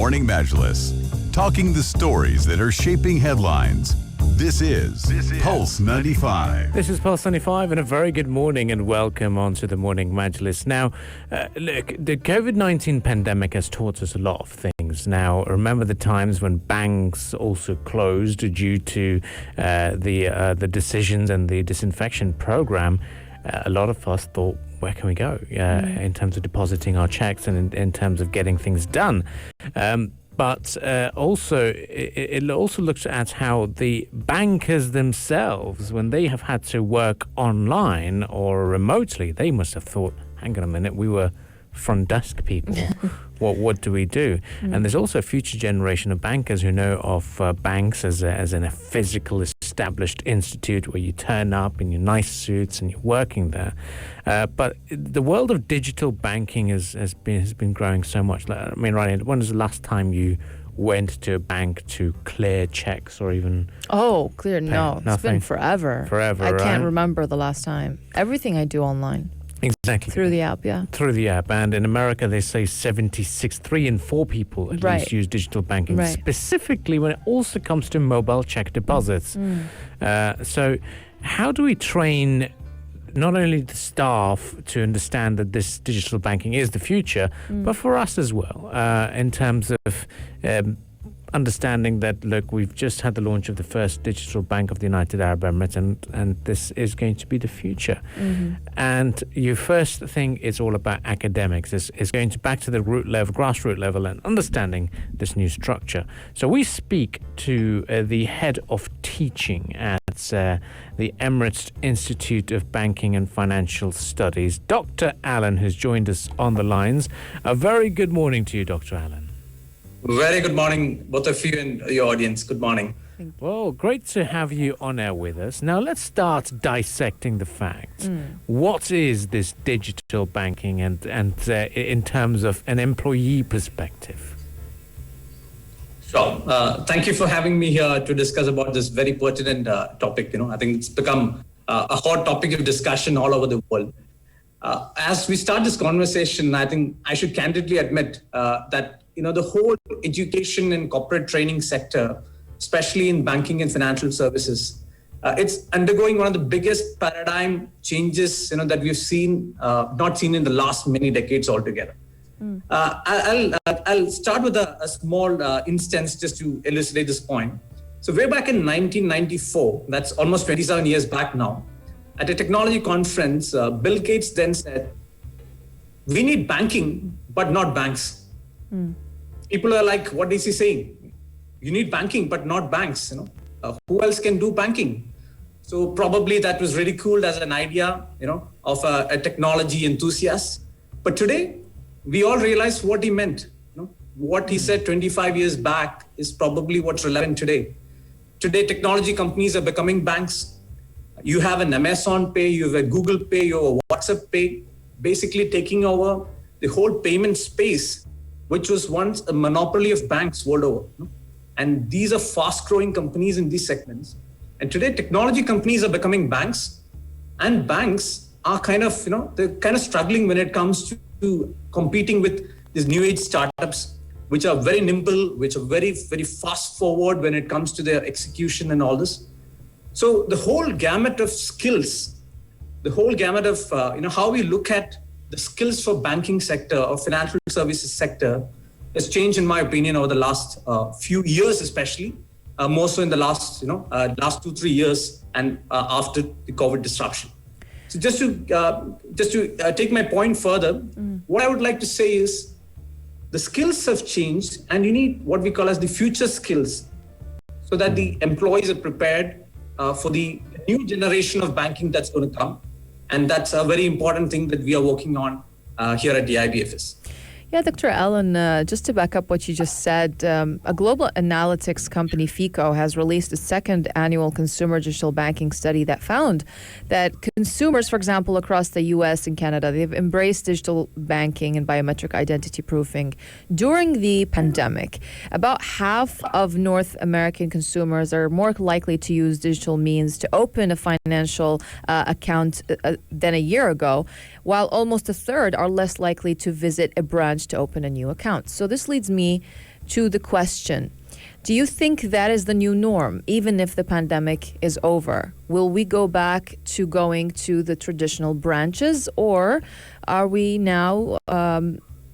Morning Majlis, talking the stories that are shaping headlines. This is Pulse 95. This is Pulse 95, and a very good morning and welcome onto the Morning Majlis. Now, look, the COVID-19 pandemic has taught us a lot of things. Now, remember the times when banks also closed due to the decisions and the disinfection program. A lot of us thought, where can we go in terms of depositing our checks and in terms of getting things done? But also, it also looks at how the bankers themselves, when they have had to work online or remotely, they must have thought, hang on a minute, we were front desk people. What do we do? And there's also a future generation of bankers who know of banks as in a physical established institute where you turn up in your nice suits and you're working there. But the world of digital banking has been growing so much. I mean, right, when was the last time you went to a bank to clear checks or even clear? pay? No, it's been forever. I right? can't remember the last time. Everything I do online. Exactly. Through the app, yeah. Through the app. And in America, they say 3 in 4 people at least use digital banking, specifically when it also comes to mobile check deposits. So how do we train not only the staff to understand that this digital banking is the future, but for us as well, in terms of understanding that, look, we've just had the launch of the first digital bank of the United Arab Emirates, and this is going to be the future. And your first thing is all about academics. It's going to back to the grassroots level, and understanding this new structure. So we speak to the head of teaching at the Emirates Institute of Banking and Financial Studies, Dr. Allen, who's joined us on the lines. A very good morning to you, Dr. Allen. Very good morning, both of you and your audience. Good morning. Well, great to have you on air with us. Now, let's start dissecting the facts. What is this digital banking and in terms of an employee perspective? Sure. Thank you for having me here to discuss about this very pertinent topic. I think it's become a hot topic of discussion all over the world. As we start this conversation, I think I should candidly admit that the whole education and corporate training sector, especially in banking and financial services, it's undergoing one of the biggest paradigm changes, that we've not seen in the last many decades altogether. I'll start with a small instance just to illustrate this point. So way back in 1994, that's almost 27 years back now, at a technology conference, Bill Gates then said, we need banking, but not banks. People are like, what is he saying? You need banking, but not banks. Who else can do banking? So probably that was ridiculed as an idea, of a technology enthusiast. But today, we all realize what he meant. What he said 25 years back is probably what's relevant today. Today, technology companies are becoming banks. You have an Amazon Pay, you have a Google Pay, you have a WhatsApp Pay, basically taking over the whole payment space, which was once a monopoly of banks world over. And these are fast-growing companies in these segments. And today, technology companies are becoming banks, and banks are kind of struggling when it comes to competing with these new age startups, which are very nimble, which are very, very fast forward when it comes to their execution and all this. So the whole gamut of skills, the whole gamut of how we look at the skills for banking sector or financial services sector has changed, in my opinion, over the last few years, especially more so in the last 2-3 years and after the COVID disruption. So just to take my point further, what I would like to say is the skills have changed, and you need what we call as the future skills, so that the employees are prepared for the new generation of banking that's going to come. And that's a very important thing that we are working on here at the IBFS. Yeah, Dr. Allen, just to back up what you just said, a global analytics company, FICO, has released a second annual consumer digital banking study that found that consumers, for example, across the U.S. and Canada, they've embraced digital banking and biometric identity proofing during the pandemic. About half of North American consumers are more likely to use digital means to open a financial account than a year ago, while almost a third are less likely to visit a branch to open a new account. So this leads me to the question, do you think that is the new norm, even if the pandemic is over? Will we go back to going to the traditional branches, or are we now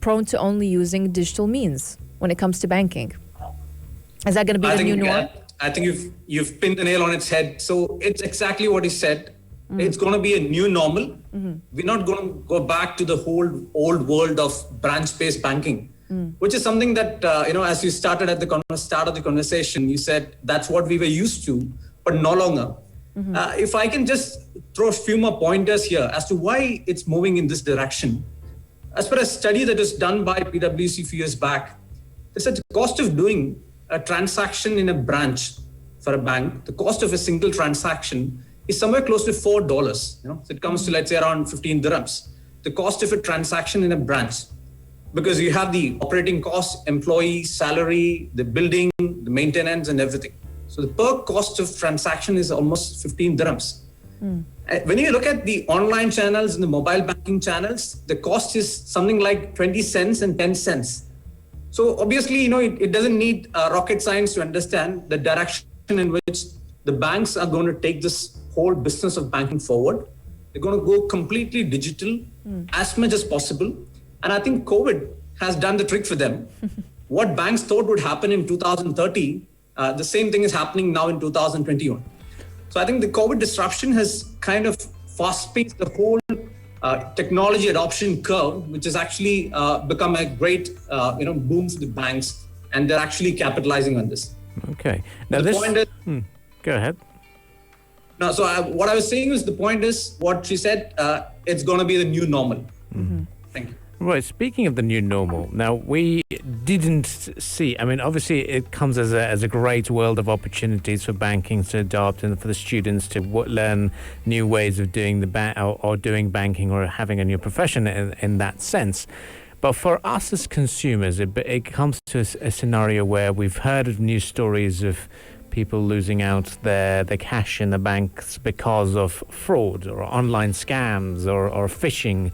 prone to only using digital means when it comes to banking? Is that going to be the new norm? I think you've pinned the nail on its head. So it's exactly what he said. It's going to be a new normal. We're not going to go back to the whole old world of branch-based banking, which is something that, as you started at the start of the conversation, you said that's what we were used to, but no longer. If I can just throw a few more pointers here as to why it's moving in this direction. As per a study that was done by PwC a few years back, they said the cost of doing a transaction in a branch for a bank, the cost of a single transaction is somewhere close to $4. So it comes to, let's say, around 15 dirhams. The cost of a transaction in a branch, because you have the operating costs, employee salary, the building, the maintenance, and everything. So the per cost of transaction is almost 15 dirhams. When you look at the online channels and the mobile banking channels, the cost is something like 20 cents and 10 cents. So obviously, it doesn't need rocket science to understand the direction in which the banks are going to take this whole business of banking forward. They're going to go completely digital as much as possible. And I think COVID has done the trick for them. What banks thought would happen in 2030, the same thing is happening now in 2021. So I think the COVID disruption has kind of fast-paced the whole technology adoption curve, which has actually become a great boom for the banks, and they're actually capitalizing on this. Okay. Now the point is, go ahead. No, so what I was saying is the point is what she said. It's going to be the new normal. Thank you. Right. Speaking of the new normal, now we didn't see. I mean, obviously, it comes as a great world of opportunities for banking to adopt and for the students to learn new ways of doing or doing banking or having a new profession in that sense. But for us as consumers, it comes to a scenario where we've heard of news stories of people losing out their cash in the banks because of fraud or online scams or phishing.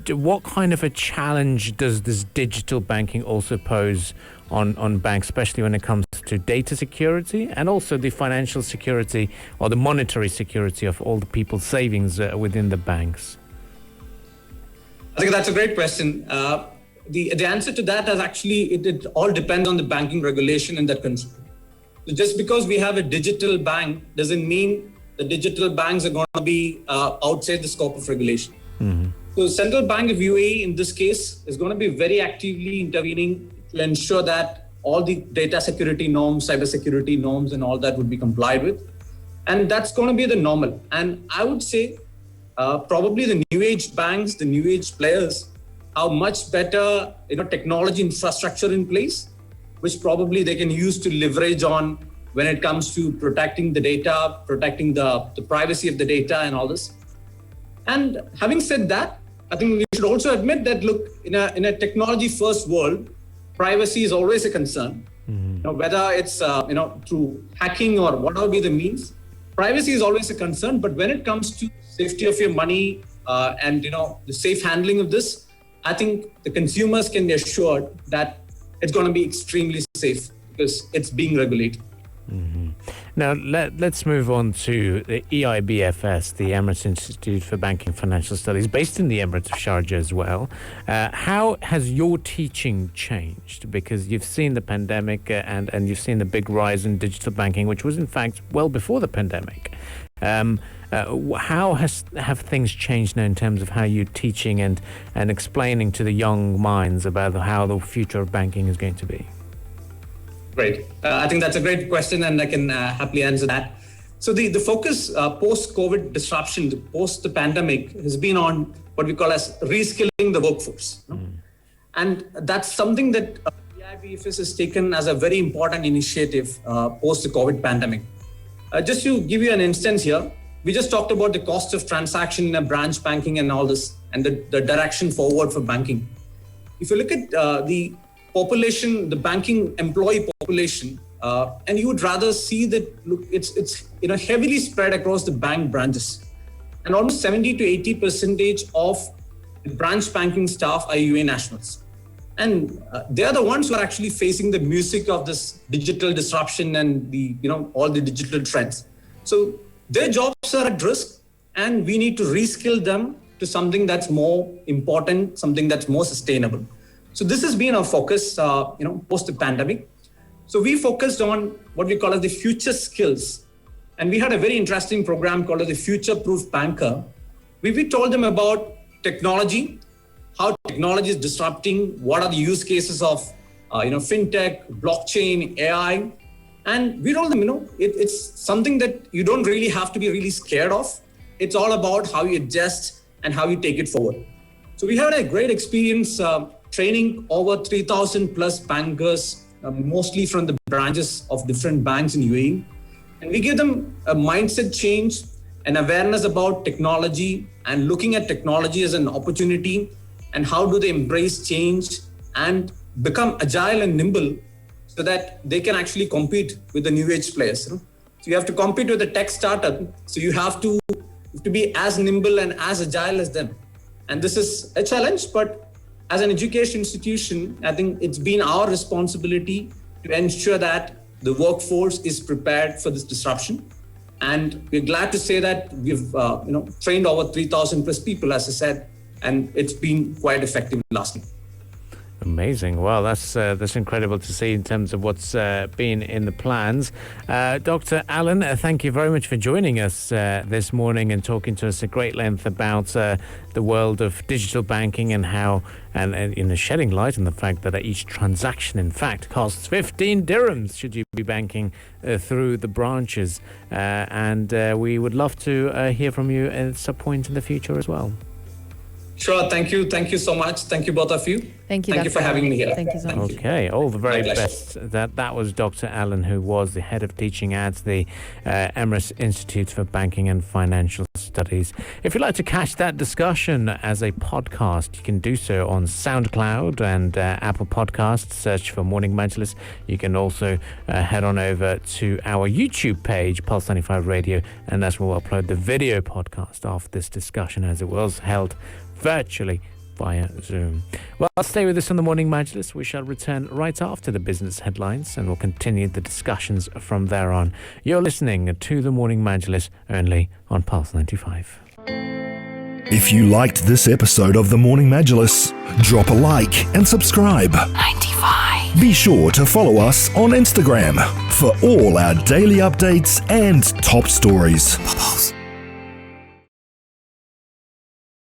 What kind of a challenge does this digital banking also pose on banks, especially when it comes to data security and also the financial security or the monetary security of all the people's savings within the banks? I think that's a great question. The answer to that is actually it all depends on the banking regulation in that country. So just because we have a digital bank doesn't mean the digital banks are going to be outside the scope of regulation. So Central Bank of UAE in this case is going to be very actively intervening to ensure that all the data security norms, cyber security norms and all that would be complied with. And that's going to be the normal. And I would say probably the new age banks, the new age players have much better technology infrastructure in place, which probably they can use to leverage on when it comes to protecting the data, protecting the privacy of the data and all this. And having said that, I think we should also admit that, look, in a technology-first world, privacy is always a concern. Whether it's through hacking or whatever be the means, privacy is always a concern. But when it comes to safety of your money and the safe handling of this, I think the consumers can be assured that it's going to be extremely safe because it's being regulated. Now, let's move on to the EIBFS, the Emirates Institute for Banking and Financial Studies, based in the Emirates of Sharjah as well. How has your teaching changed? Because you've seen the pandemic and you've seen the big rise in digital banking, which was in fact well before the pandemic. How have things changed now in terms of how you're teaching and explaining to the young minds about how the future of banking is going to be? Great. I think that's a great question, and I can happily answer that. So the focus post-COVID disruption, post the pandemic, has been on what we call as reskilling the workforce. And that's something that EIBFS has taken as a very important initiative post the COVID pandemic. Just to give you an instance here, we just talked about the cost of transaction in a branch banking and all this, and the direction forward for banking. If you look at the population, the banking employee population, and you would rather see that, look, it's heavily spread across the bank branches. and almost 70 to 80% of the branch banking staff are UAE nationals. And they are the ones who are actually facing the music of this digital disruption and all the digital trends. So their jobs are at risk, and we need to reskill them to something that's more important, something that's more sustainable. So this has been our focus, post the pandemic. So we focused on what we call as the future skills. And we had a very interesting program called the Future Proof Banker. We told them about technology, how technology is disrupting, what are the use cases of fintech, blockchain, AI. And we told them, it's something that you don't really have to be really scared of. It's all about how you adjust and how you take it forward. So we had a great experience training over 3,000 plus bankers, mostly from the branches of different banks in UAE. And we give them a mindset change and awareness about technology and looking at technology as an opportunity, and how do they embrace change and become agile and nimble so that they can actually compete with the new age players. So you have to compete with a tech startup. So you have to be as nimble and as agile as them. And this is a challenge, but as an education institution, I think it's been our responsibility to ensure that the workforce is prepared for this disruption. And we're glad to say that we've trained over 3,000 plus people, as I said, and it's been quite effective last year. Amazing. Well, that's incredible to see in terms of what's been in the plans. Dr. Alan, thank you very much for joining us this morning and talking to us at great length about the world of digital banking and how, and shedding light on the fact that each transaction, in fact, costs 15 dirhams should you be banking through the branches. And we would love to hear from you at some point in the future as well. Sure. Thank you. Thank you so much. Thank you, both of you. Thank you. Thank you for having me here. Thank you so much. Okay. All the very best. That was Dr. Alan, who was the head of teaching at the Emirates Institute for Banking and Financial Studies. If you'd like to catch that discussion as a podcast, you can do so on SoundCloud and Apple Podcasts. Search for Morning Majlis. You can also head on over to our YouTube page, Pulse 95 Radio, and that's where we'll upload the video podcast of this discussion as it was held virtually via Zoom. Well, stay with us on the Morning Majlis. We shall return right after the business headlines and we'll continue the discussions from there on. You're listening to the Morning Majlis only on Pulse 95. If you liked this episode of the Morning Majlis, drop a like and subscribe. 95. Be sure to follow us on Instagram for all our daily updates and top stories. Pulse.